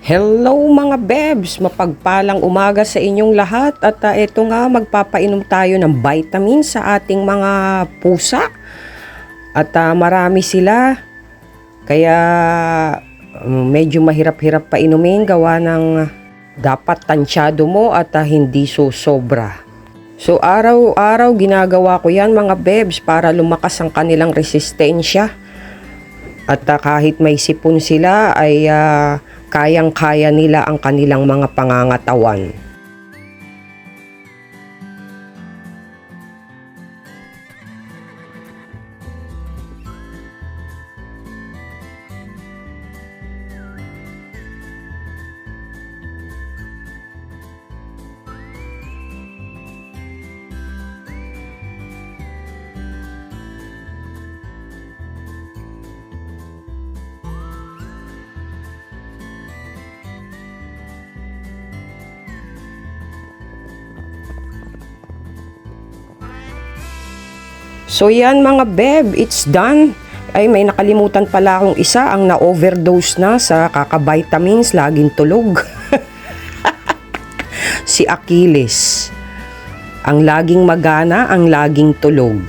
Hello mga bebs! Mapagpalang umaga sa inyong lahat at ito nga magpapainom tayo ng vitamin sa ating mga pusa at marami sila kaya medyo mahirap-hirap pa inumin gawa ng dapat tansyado mo at hindi sobra. So araw-araw ginagawa ko yan mga bebs para lumakas ang kanilang resistensya at kahit may sipon sila ay kayang-kaya nila ang kanilang mga pangangatawan. So yan mga beb, it's done. Ay may nakalimutan pala akong isa, ang na-overdose na sa kaka-vitamins, laging tulog. Si Achilles. Ang laging magana, ang laging tulog.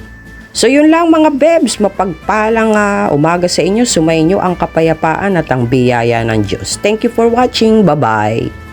So yun lang mga bebs, mapagpalang umaga sa inyo, sumainyo ang kapayapaan at ang biyaya ng Diyos. Thank you for watching, bye-bye.